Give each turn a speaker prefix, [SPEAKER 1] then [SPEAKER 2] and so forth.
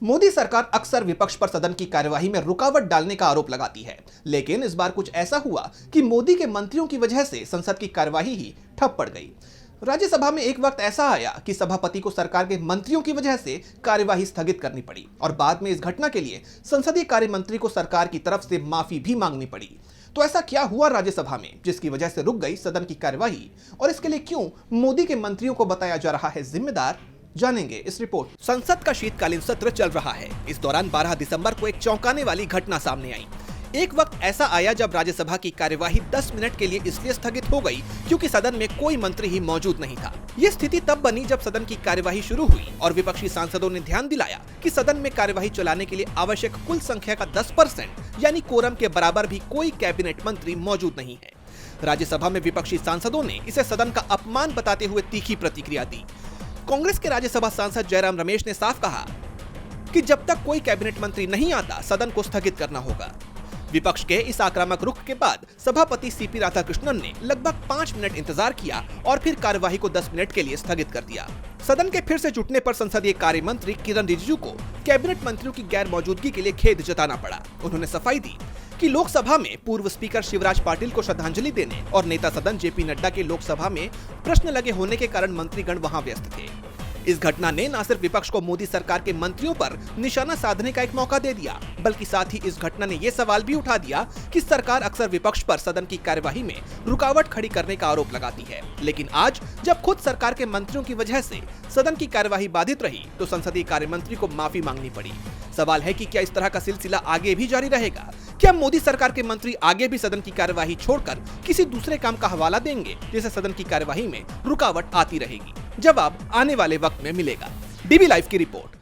[SPEAKER 1] मोदी सरकार अक्सर विपक्ष पर सदन की कार्यवाही में रुकावट डालने का आरोप लगाती है, लेकिन इस बार कुछ ऐसा हुआ कि मोदी के मंत्रियों की वजह से संसद की कार्यवाही ही ठप पड़ गई। राज्यसभा में एक वक्त ऐसा आया कि सभापति को सरकार के मंत्रियों की वजह से कार्यवाही स्थगित करनी पड़ी और बाद में इस घटना के लिए संसदीय कार्य मंत्री को सरकार की तरफ से माफी भी मांगनी पड़ी। तो ऐसा क्या हुआ राज्यसभा में जिसकी वजह से रुक गई सदन की कार्यवाही, और इसके लिए क्यों मोदी के मंत्रियों को बताया जा रहा है जिम्मेदार, जानेंगे इस रिपोर्ट। संसद का शीतकालीन सत्र चल रहा है। इस दौरान 12 दिसंबर को एक चौंकाने वाली घटना सामने आई। एक वक्त ऐसा आया जब राज्यसभा की कार्यवाही 10 मिनट के लिए इसलिए स्थगित हो गई क्योंकि सदन में कोई मंत्री ही मौजूद नहीं था। ये स्थिति तब बनी जब सदन की कार्यवाही शुरू हुई और विपक्षी सांसदों ने ध्यान दिलाया कि सदन में कार्यवाही चलाने के लिए आवश्यक कुल संख्या का 10% यानी कोरम के बराबर भी कोई कैबिनेट मंत्री मौजूद नहीं है। राज्यसभा में विपक्षी सांसदों ने इसे सदन का अपमान बताते हुए तीखी प्रतिक्रिया दी। कांग्रेस के राज्यसभा सांसद जयराम रमेश ने साफ कहा कि जब तक कोई कैबिनेट मंत्री नहीं आता सदन को स्थगित करना होगा। विपक्ष के इस आक्रामक रुख के बाद सभापति सीपी राधाकृष्णन ने लगभग 5 मिनट इंतजार किया और फिर कार्यवाही को 10 मिनट के लिए स्थगित कर दिया। सदन के फिर से जुटने पर संसदीय कार्य मंत्री किरण रिजिजू को कैबिनेट मंत्रियों की गैर मौजूदगी के लिए खेद जताना पड़ा। उन्होंने सफाई दी कि लोकसभा में पूर्व स्पीकर शिवराज पाटिल को श्रद्धांजलि देने और नेता सदन जेपी नड्डा के लोकसभा में प्रश्न लगे होने के कारण मंत्रीगण वहां व्यस्त थे। इस घटना ने न सिर्फ विपक्ष को मोदी सरकार के मंत्रियों पर निशाना साधने का एक मौका दे दिया, बल्कि साथ ही इस घटना ने यह सवाल भी उठा दिया कि सरकार अक्सर विपक्ष पर सदन की कार्यवाही में रुकावट खड़ी करने का आरोप लगाती है। लेकिन आज जब खुद सरकार के मंत्रियों की वजह से सदन की कार्यवाही बाधित रही तो संसदीय कार्य मंत्री को माफी मांगनी पड़ी। सवाल है कि क्या इस तरह का सिलसिला आगे भी जारी रहेगा? क्या मोदी सरकार के मंत्री आगे भी सदन की कार्यवाही छोड़कर किसी दूसरे काम का हवाला देंगे जिससे सदन की कार्यवाही में रुकावट आती रहेगी? जवाब आने वाले वक्त में मिलेगा। डीबी लाइव की रिपोर्ट।